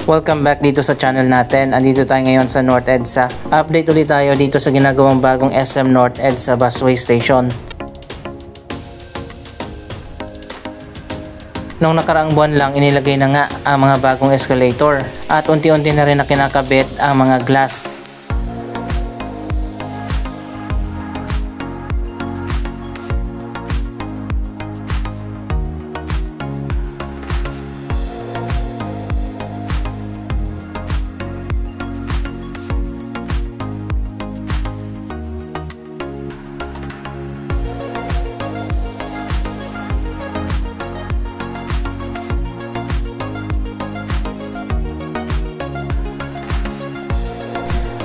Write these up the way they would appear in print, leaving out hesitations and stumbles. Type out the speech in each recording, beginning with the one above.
Welcome back dito sa channel natin. Andito tayo ngayon sa North EDSA. Update ulit tayo dito sa ginagawang bagong SM North EDSA Busway Station. Noong nakaraang buwan lang, inilagay na nga ang mga bagong escalator at unti-unti na rin na kinakabit ang mga glass.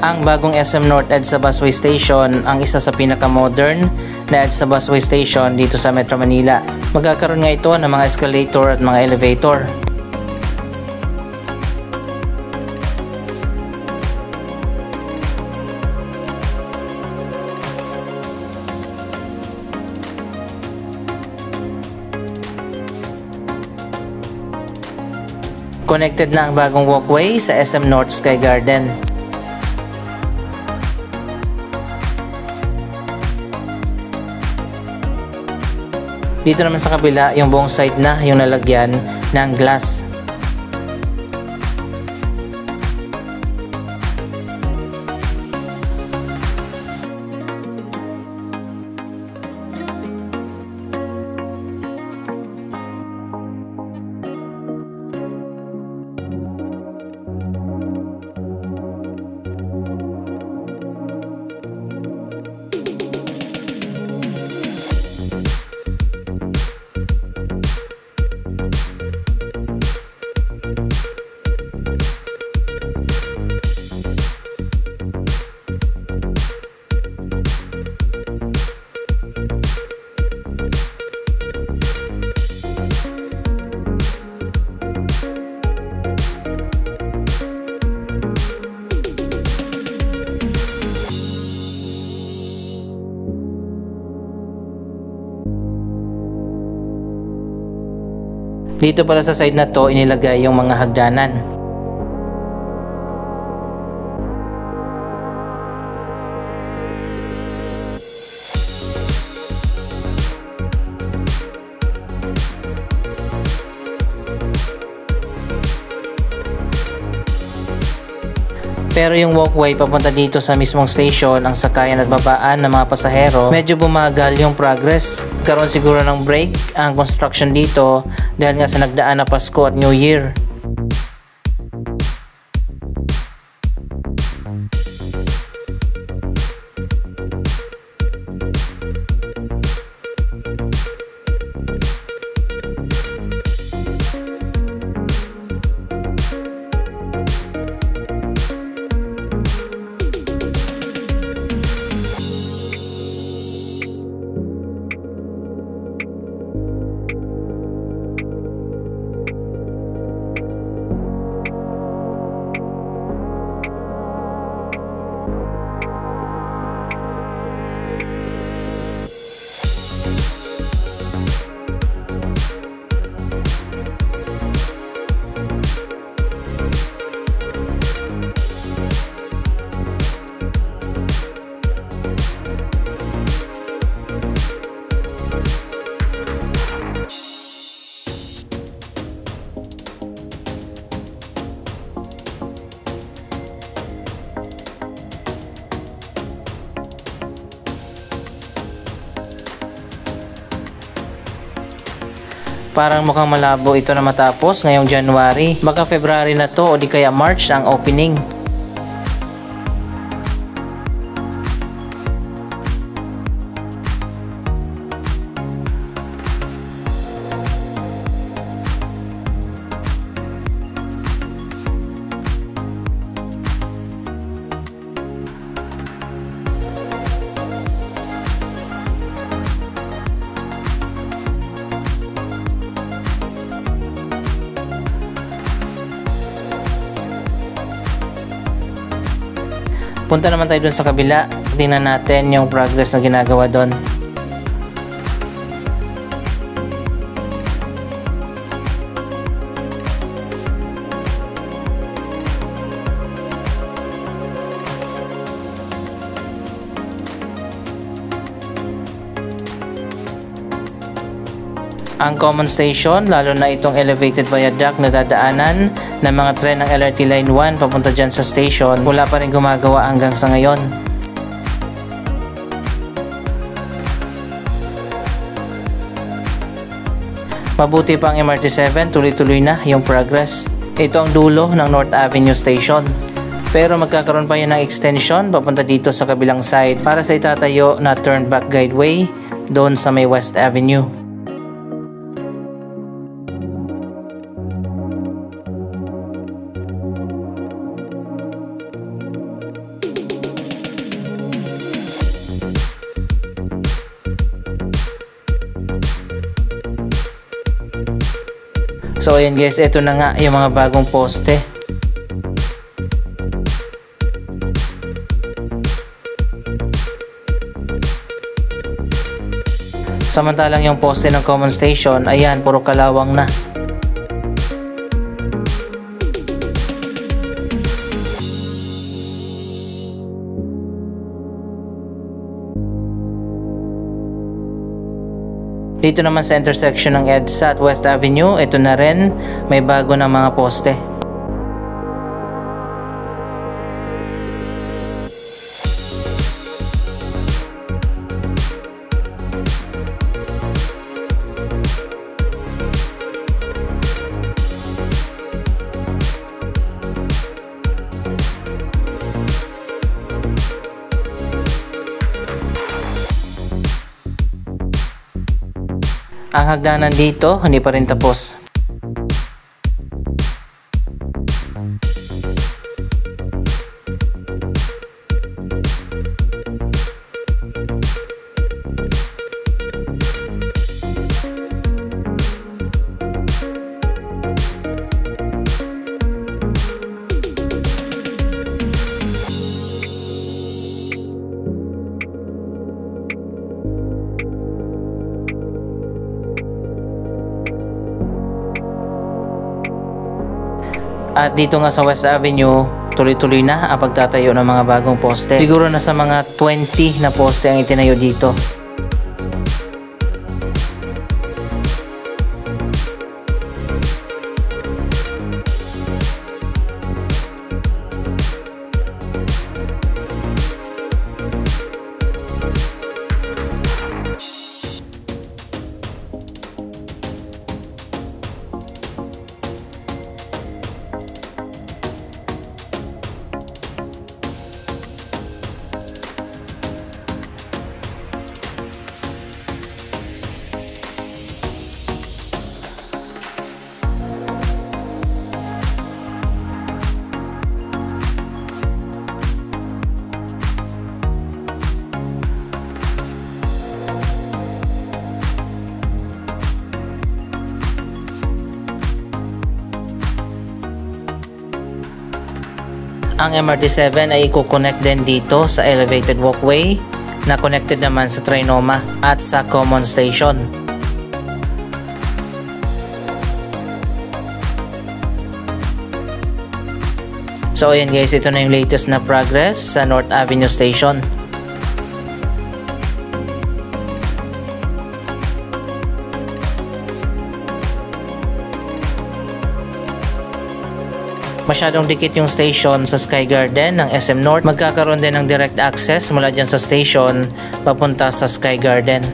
Ang bagong SM North EDSA Busway Station ang isa sa pinaka-modern na EDSA Busway Station dito sa Metro Manila. Magkakaroon nga ito ng mga escalator at mga elevator. Connected na ang bagong walkway sa SM North Sky Garden. Dito naman sa kabila, yung buong side na yung nalagyan ng glass. Dito pala sa side na to inilagay yung mga hagdanan. Pero yung walkway papunta dito sa mismong station, ang sakayan at babaan ng mga pasahero, medyo bumagal yung progress. Karoon siguro ng break ang construction dito dahil nga sa nagdaan na Pasko at New Year. Parang mukhang malabo ito na matapos ngayong January. Baka February na to o di kaya March ang opening. Punta naman tayo dun sa kabila. Tingnan natin yung progress na ginagawa dun. Ang common station, lalo na itong elevated viaduct na dadaanan ng mga tren ng LRT Line 1 papunta dyan sa station, wala pa rin gumagawa hanggang sa ngayon. Mabuti pa ang MRT7, tuloy-tuloy na yung progress. Ito ang dulo ng North Avenue Station. Pero magkakaroon pa yun ng extension papunta dito sa kabilang side para sa itatayo na turnback guideway doon sa may West Avenue. So ayan guys, ito na nga yung mga bagong poste. Samantalang yung poste ng common station, ayan, puro kalawang na. Dito naman sa intersection ng EDSA at West Avenue, ito na rin, may bago na mga poste. Ang hagdanan dito, hindi pa rin tapos. At dito nga sa West Avenue, tuloy-tuloy na ang pagtatayo ng mga bagong poste. Siguro na sa mga 20 na poste ang itinayo dito. Ang MRT7 ay i-connect din dito sa elevated walkway na connected naman sa Trinoma at sa common station. So ayan guys, ito na yung latest na progress sa North Avenue Station. Masyadong dikit yung station sa Sky Garden ng SM North. Magkakaroon din ng direct access mula dyan sa station papunta sa Sky Garden.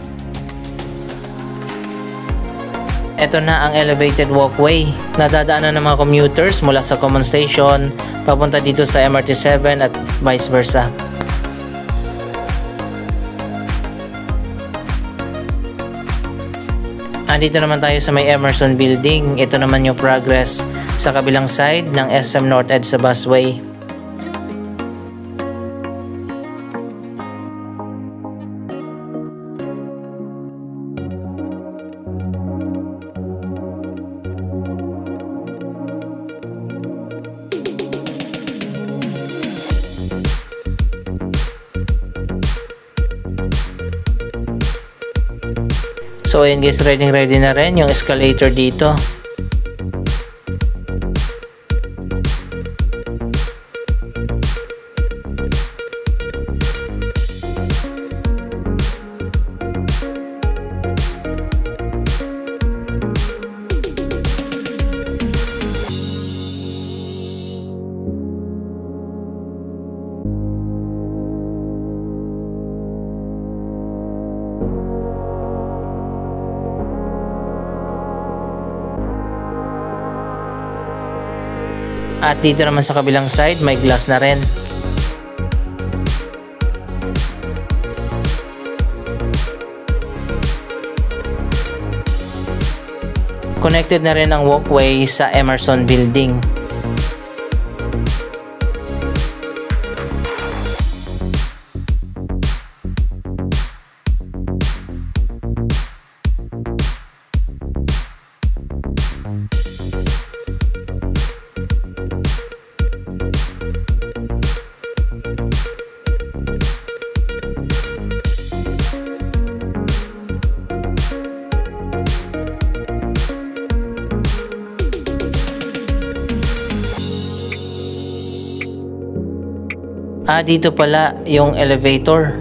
Ito na ang elevated walkway na dadaanan ng mga commuters mula sa common station papunta dito sa MRT7 at vice versa. Andito naman tayo sa may Emerson Building. Ito naman yung progress sa kabilang side ng SM North EDSA Busway. So ayan guys, ready na rin yung escalator dito. At dito naman sa kabilang side, may glass na rin. Connected na rin ang walkway sa Emerson Building. Dito pala yung elevator.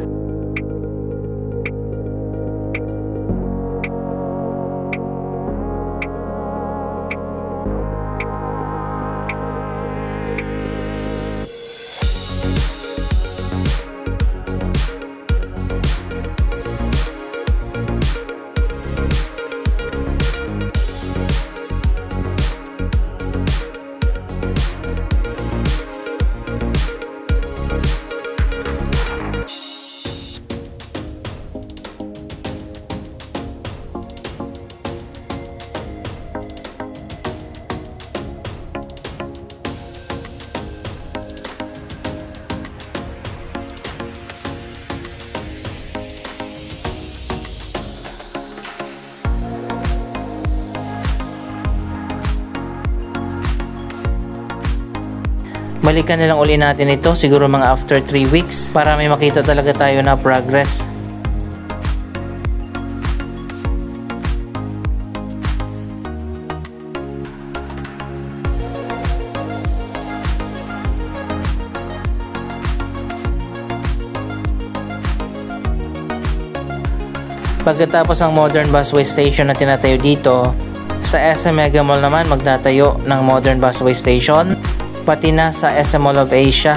Balikan na lang uli natin ito siguro mga after 3 weeks para may makita talaga tayo na progress. Pagkatapos ng modern busway station na tinatayo dito, sa SM Mega Mall naman magtatayo ng modern busway station, pati na sa SM Mall of Asia,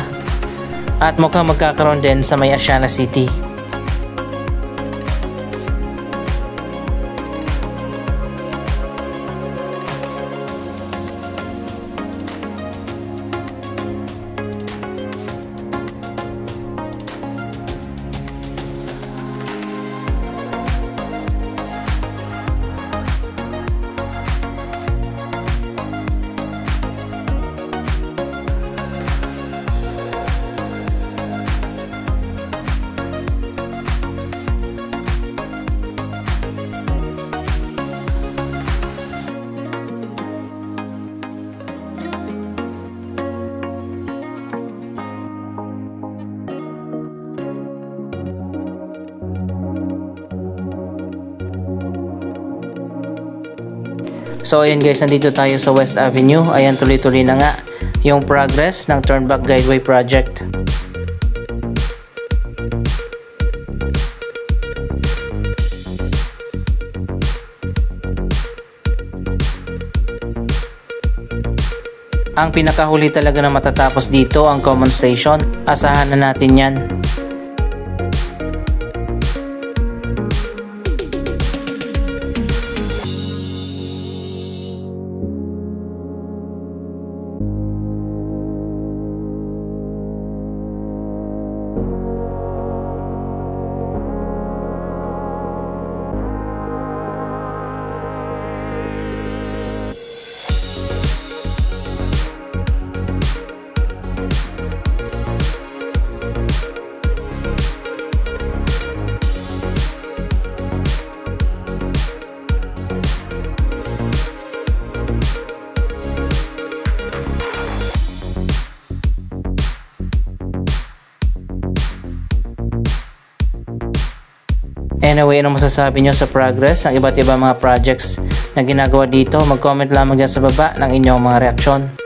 at mukhang magkakaroon din sa may Asiana City. So ayan guys, nandito tayo sa West Avenue. Ayan, tuloy-tuloy na nga yung progress ng Turnback Guideway Project. Ang pinakahuli talaga na matatapos dito ang Common Station. Asahan na natin yan. Anyway, ano masasabi nyo sa progress ng iba't ibang mga projects na ginagawa dito? Mag-comment lamang dyan sa baba ng inyong mga reaksyon.